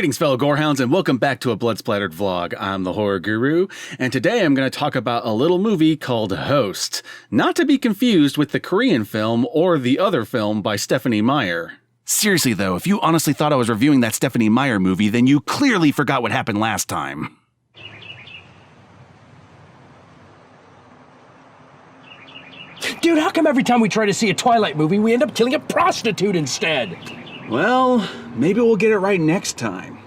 Greetings, fellow gorehounds, and welcome back to a Blood Splattered vlog. I'm the Horror Guru, and today I'm going to talk about a little movie called Host, not to be confused with the Korean film or the other film by Stephenie Meyer. Seriously though, if you honestly thought I was reviewing that Stephenie Meyer movie, then you clearly forgot what happened last time. Dude, how come every time we try to see a Twilight movie, we end up killing a prostitute instead? Well, maybe we'll get it right next time.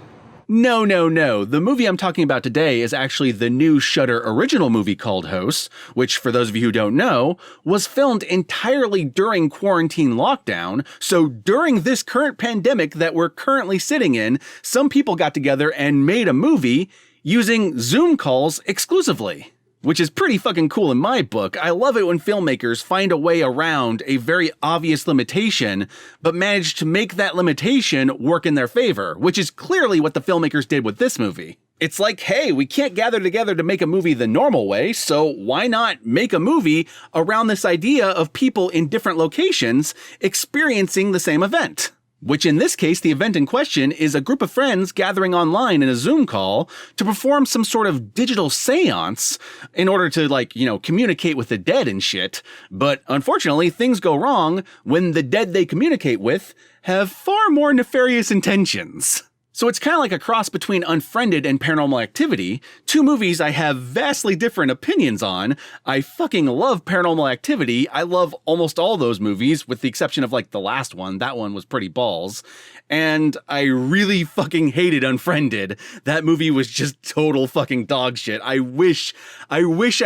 No. The movie I'm talking about today is actually the new Shudder original movie called Host, which, for those of you who don't know, was filmed entirely during quarantine lockdown. So during this current pandemic that we're currently sitting in, some people got together and made a movie using Zoom calls exclusively. Which is pretty fucking cool in my book. I love it when filmmakers find a way around a very obvious limitation, but manage to make that limitation work in their favor, which is clearly what the filmmakers did with this movie. It's like, hey, we can't gather together to make a movie the normal way, so why not make a movie around this idea of people in different locations experiencing the same event? Which in this case, the event in question is a group of friends gathering online in a Zoom call to perform some sort of digital seance in order to, communicate with the dead and shit. But unfortunately, things go wrong when the dead they communicate with have far more nefarious intentions. So it's kind of like a cross between Unfriended and Paranormal Activity, two movies I have vastly different opinions on. I fucking love Paranormal Activity. I love almost all those movies, with the exception of the last one. That one was pretty balls. And I really fucking hated Unfriended. That movie was just total fucking dog shit. I wish I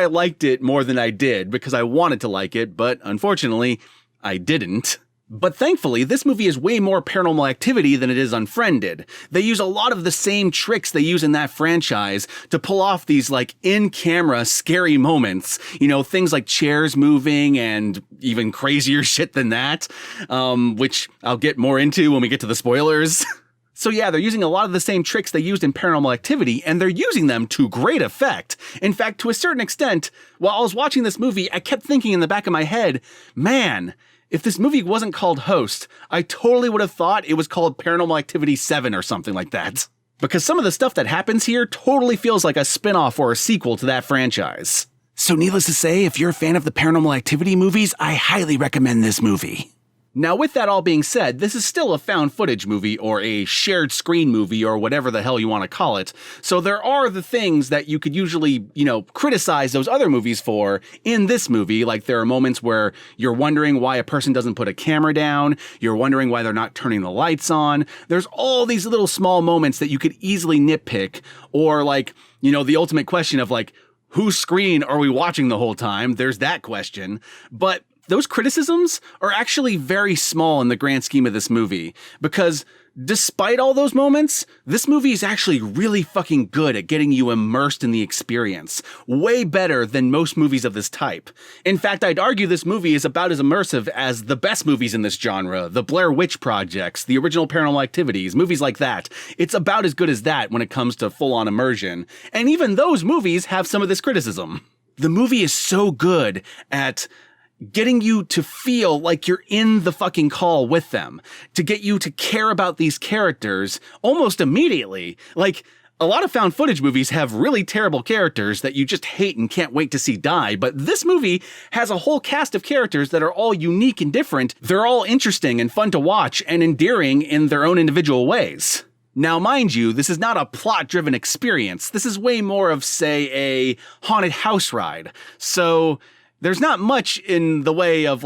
liked it more than I did, because I wanted to like it, but unfortunately, I didn't. But thankfully, this movie is way more Paranormal Activity than it is Unfriended. They use a lot of the same tricks they use in that franchise to pull off these, in-camera scary moments. Things like chairs moving and even crazier shit than that, which I'll get more into when we get to the spoilers. So yeah, they're using a lot of the same tricks they used in Paranormal Activity, and they're using them to great effect. In fact, to a certain extent, while I was watching this movie, I kept thinking in the back of my head, man, if this movie wasn't called Host, I totally would have thought it was called Paranormal Activity 7 or something like that. Because some of the stuff that happens here totally feels like a spin-off or a sequel to that franchise. So needless to say, if you're a fan of the Paranormal Activity movies, I highly recommend this movie. Now, with that all being said, this is still a found footage movie or a shared screen movie or whatever the hell you want to call it. So there are the things that you could usually, criticize those other movies for in this movie. Like there are moments where you're wondering why a person doesn't put a camera down. You're wondering why they're not turning the lights on. There's all these little small moments that you could easily nitpick, or the ultimate question of whose screen are we watching the whole time? There's that question. But those criticisms are actually very small in the grand scheme of this movie, because despite all those moments, this movie is actually really fucking good at getting you immersed in the experience. Way better than most movies of this type. In fact, I'd argue this movie is about as immersive as the best movies in this genre, the Blair Witch Projects, the original Paranormal Activities, movies like that. It's about as good as that when it comes to full-on immersion. And even those movies have some of this criticism. The movie is so good at getting you to feel like you're in the fucking call with them, to get you to care about these characters almost immediately. A lot of found footage movies have really terrible characters that you just hate and can't wait to see die, but this movie has a whole cast of characters that are all unique and different. They're all interesting and fun to watch and endearing in their own individual ways. Now, mind you, this is not a plot-driven experience. This is way more of, say, a haunted house ride. So there's not much in the way of,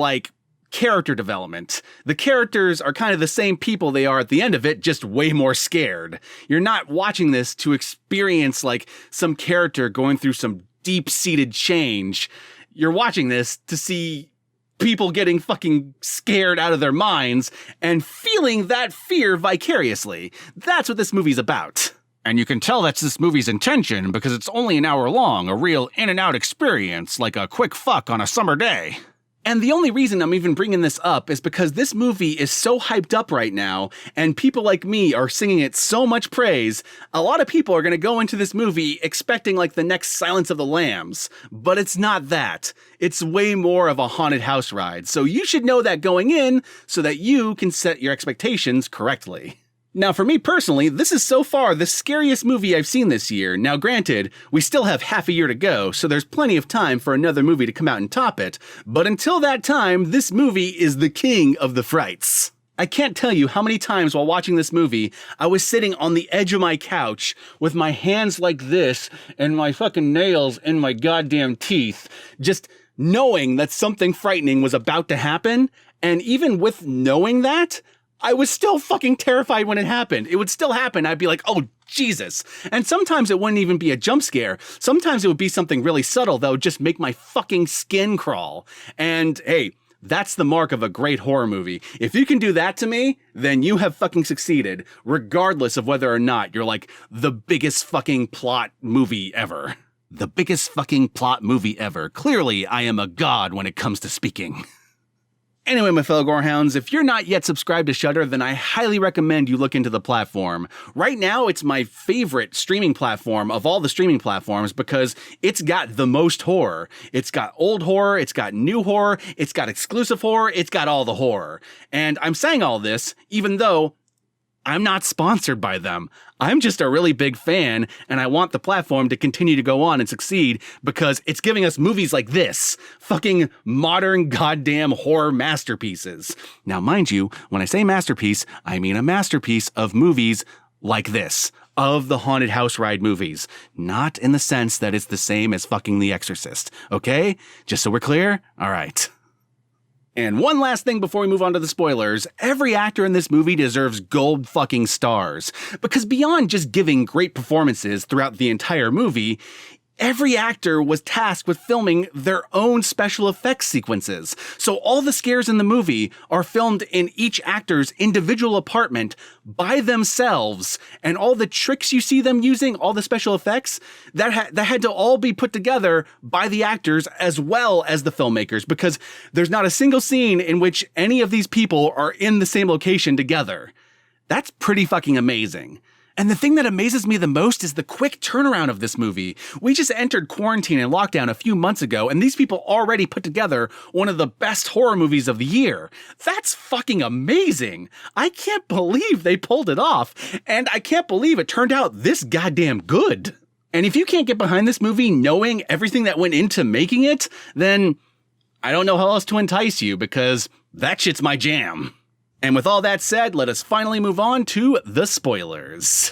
character development. The characters are kind of the same people they are at the end of it, just way more scared. You're not watching this to experience, some character going through some deep-seated change. You're watching this to see people getting fucking scared out of their minds and feeling that fear vicariously. That's what this movie's about. And you can tell that's this movie's intention because it's only an hour long, a real in-and-out experience, like a quick fuck on a summer day. And the only reason I'm even bringing this up is because this movie is so hyped up right now, and people like me are singing it so much praise, a lot of people are going to go into this movie expecting the next Silence of the Lambs. But it's not that. It's way more of a haunted house ride. So you should know that going in so that you can set your expectations correctly. Now, for me personally, this is so far the scariest movie I've seen this year. Now, granted, we still have half a year to go, so there's plenty of time for another movie to come out and top it, but until that time, this movie is the king of the frights. I can't tell you how many times while watching this movie, I was sitting on the edge of my couch with my hands like this and my fucking nails in my goddamn teeth, just knowing that something frightening was about to happen, and even with knowing that, I was still fucking terrified when it happened. It would still happen. I'd be like, oh, Jesus. And sometimes it wouldn't even be a jump scare. Sometimes it would be something really subtle that would just make my fucking skin crawl. And hey, that's the mark of a great horror movie. If you can do that to me, then you have fucking succeeded, regardless of whether or not you're like the biggest fucking plot movie ever. The biggest fucking plot movie ever. Clearly, I am a god when it comes to speaking. Anyway, my fellow Gorehounds, if you're not yet subscribed to Shudder, then I highly recommend you look into the platform. Right now, it's my favorite streaming platform of all the streaming platforms because it's got the most horror. It's got old horror, it's got new horror, it's got exclusive horror, it's got all the horror. And I'm saying all this even though I'm not sponsored by them. I'm just a really big fan, and I want the platform to continue to go on and succeed because it's giving us movies like this. Fucking modern goddamn horror masterpieces. Now, mind you, when I say masterpiece, I mean a masterpiece of movies like this. Of the haunted house ride movies. Not in the sense that it's the same as fucking The Exorcist. Okay? Just so we're clear? All right. And one last thing before we move on to the spoilers, every actor in this movie deserves gold fucking stars. Because beyond just giving great performances throughout the entire movie, every actor was tasked with filming their own special effects sequences. So all the scares in the movie are filmed in each actor's individual apartment by themselves. And all the tricks you see them using, all the special effects, that had to all be put together by the actors as well as the filmmakers. Because there's not a single scene in which any of these people are in the same location together. That's pretty fucking amazing. And the thing that amazes me the most is the quick turnaround of this movie. We just entered quarantine and lockdown a few months ago, and these people already put together one of the best horror movies of the year. That's fucking amazing. I can't believe they pulled it off, and I can't believe it turned out this goddamn good. And if you can't get behind this movie knowing everything that went into making it, then I don't know how else to entice you, because that shit's my jam. And with all that said, let us finally move on to the spoilers.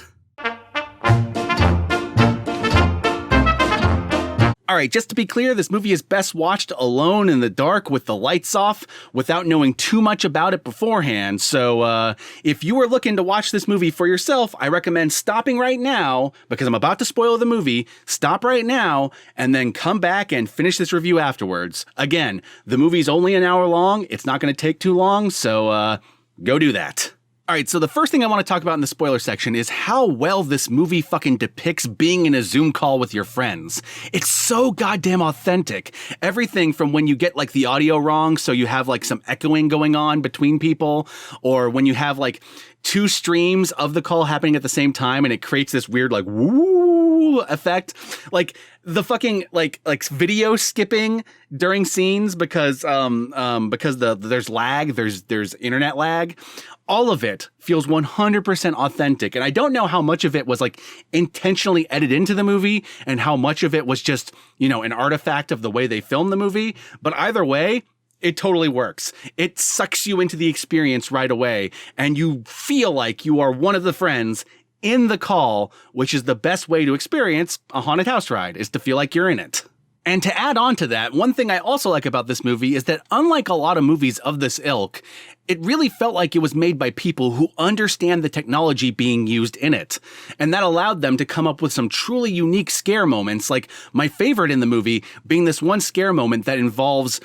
Alright, just to be clear, this movie is best watched alone in the dark with the lights off without knowing too much about it beforehand. So if you are looking to watch this movie for yourself, I recommend stopping right now, because I'm about to spoil the movie. Stop right now and then come back and finish this review afterwards. Again, the movie's only an hour long. It's not going to take too long, so go do that. Alright, so the first thing I want to talk about in the spoiler section is how well this movie fucking depicts being in a Zoom call with your friends. It's so goddamn authentic. Everything from when you get like the audio wrong, so you have like some echoing going on between people, or when you have like two streams of the call happening at the same time and it creates this weird like woo effect. Like the fucking like video skipping during scenes because there's lag, there's internet lag. All of it feels 100% authentic. And I don't know how much of it was like intentionally edited into the movie and how much of it was just, an artifact of the way they filmed the movie. But either way, it totally works. It sucks you into the experience right away. And you feel like you are one of the friends in the call, which is the best way to experience a haunted house ride, is to feel like you're in it. And to add on to that, one thing I also like about this movie is that unlike a lot of movies of this ilk, it really felt like it was made by people who understand the technology being used in it. And that allowed them to come up with some truly unique scare moments, like my favorite in the movie being this one scare moment that involves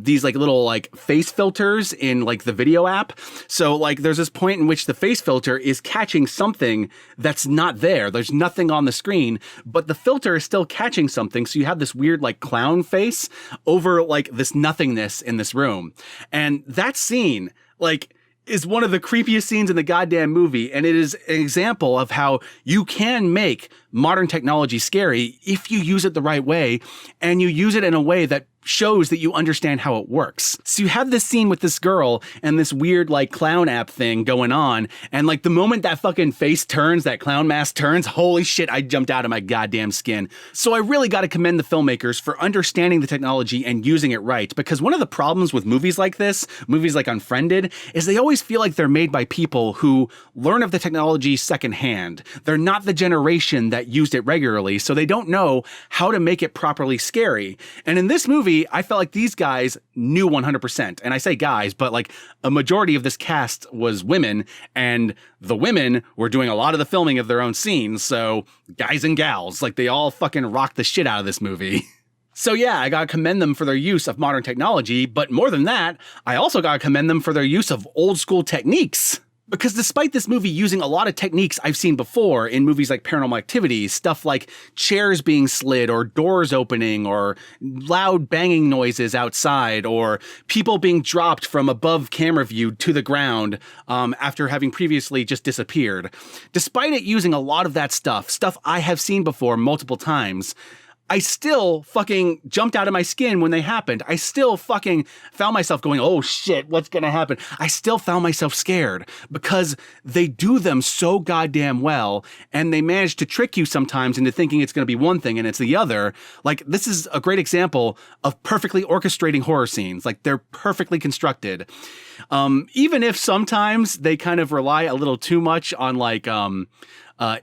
these like little like face filters in like the video app. So like there's this point in which the face filter is catching something that's not there. There's nothing on the screen, but the filter is still catching something. So you have this weird like clown face over like this nothingness in this room. And that scene like is one of the creepiest scenes in the goddamn movie. And it is an example of how you can make modern technology scary if you use it the right way and you use it in a way that shows that you understand how it works. So you have this scene with this girl and this weird like clown app thing going on, and like the moment that fucking face turns, that clown mask turns, holy shit, I jumped out of my goddamn skin. So I really got to commend the filmmakers for understanding the technology and using it right, because one of the problems with movies like this, movies like Unfriended, is they always feel like they're made by people who learn of the technology secondhand. They're not the generation that used it regularly, so they don't know how to make it properly scary. And in this movie, I felt like these guys knew 100%. And I say guys, but like a majority of this cast was women, and the women were doing a lot of the filming of their own scenes. So guys and gals, like they all fucking rocked the shit out of this movie. So yeah, I gotta commend them for their use of modern technology, but more than that, I also gotta commend them for their use of old school techniques. Because despite this movie using a lot of techniques I've seen before in movies like Paranormal Activity, stuff like chairs being slid or doors opening or loud banging noises outside or people being dropped from above camera view to the ground after having previously just disappeared. Despite it using a lot of that stuff I have seen before multiple times, I still fucking jumped out of my skin when they happened. I still fucking found myself going, oh shit, what's gonna happen? I still found myself scared because they do them so goddamn well, and they manage to trick you sometimes into thinking it's gonna be one thing and it's the other. Like, this is a great example of perfectly orchestrating horror scenes. Like, they're perfectly constructed. Even if sometimes they kind of rely a little too much on like,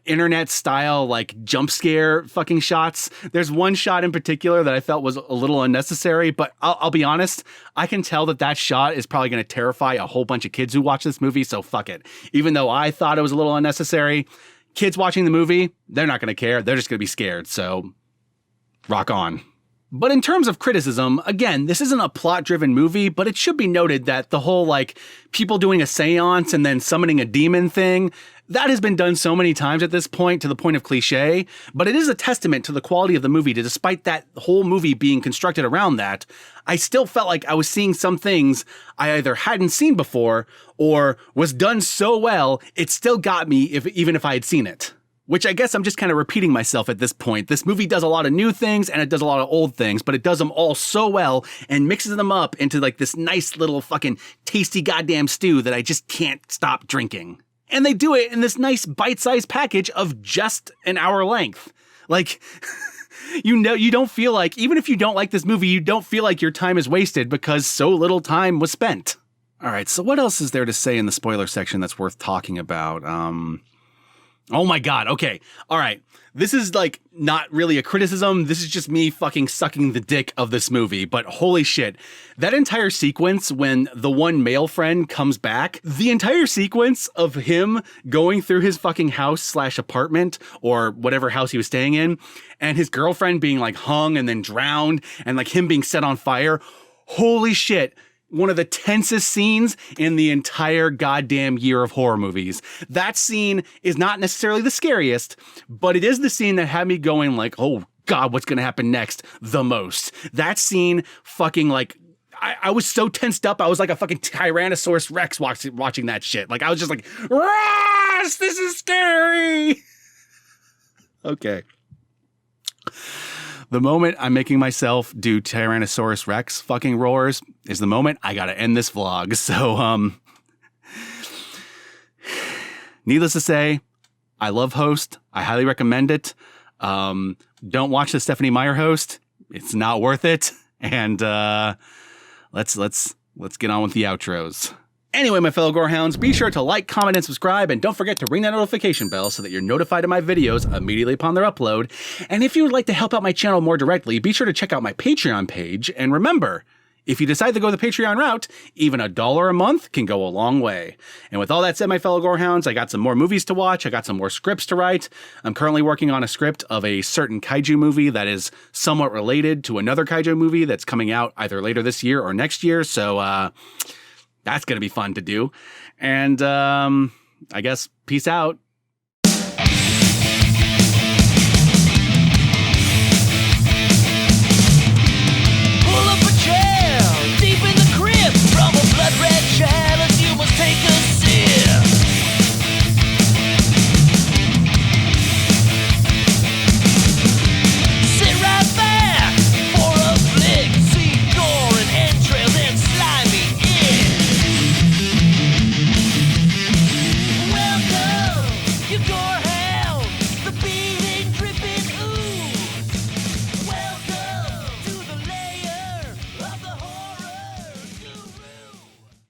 internet style like jump scare fucking shots. There's one shot in particular that I felt was a little unnecessary, but I'll be honest, I can tell that shot is probably going to terrify a whole bunch of kids who watch this movie, so fuck it. Even though I thought it was a little unnecessary, kids watching the movie, they're not going to care. They're just going to be scared, so rock on. But in terms of criticism, again, this isn't a plot-driven movie, but it should be noted that the whole, like, people doing a seance and then summoning a demon thing, that has been done so many times at this point, to the point of cliche, but it is a testament to the quality of the movie, that despite that whole movie being constructed around that, I still felt like I was seeing some things I either hadn't seen before, or was done so well, it still got me even if I had seen it. Which I guess I'm just kind of repeating myself at this point. This movie does a lot of new things and it does a lot of old things, but it does them all so well and mixes them up into like this nice little fucking tasty goddamn stew that I just can't stop drinking. And they do it in this nice bite-sized package of just an hour length. Like, you know, you don't feel like, even if you don't like this movie, you don't feel like your time is wasted because so little time was spent. All right, so what else is there to say in the spoiler section that's worth talking about? Oh my God. Okay. All right. This is like not really a criticism. This is just me fucking sucking the dick of this movie. But holy shit, that entire sequence when the one male friend comes back, the entire sequence of him going through his fucking house/apartment or whatever house he was staying in, and his girlfriend being like hung and then drowned, and like him being set on fire. Holy shit. One of the tensest scenes in the entire goddamn year of horror movies. That scene is not necessarily the scariest, but it is the scene that had me going like, oh God, what's going to happen next the most. That scene fucking like, I was so tensed up. I was like a fucking Tyrannosaurus Rex watching that shit. Like I was just like, Ross, this is scary. Okay. The moment I'm making myself do Tyrannosaurus Rex fucking roars is the moment I gotta end this vlog. So, needless to say, I love Host. I highly recommend it. Don't watch the Stephenie Meyer Host. It's not worth it. And let's get on with the outros. Anyway, my fellow Gorehounds, be sure to like, comment, and subscribe, and don't forget to ring that notification bell so that you're notified of my videos immediately upon their upload. And if you would like to help out my channel more directly, be sure to check out my Patreon page. And remember, if you decide to go the Patreon route, even $1 a month can go a long way. And with all that said, my fellow Gorehounds, I got some more movies to watch. I got some more scripts to write. I'm currently working on a script of a certain kaiju movie that is somewhat related to another kaiju movie that's coming out either later this year or next year. So, that's going to be fun to do. And I guess peace out.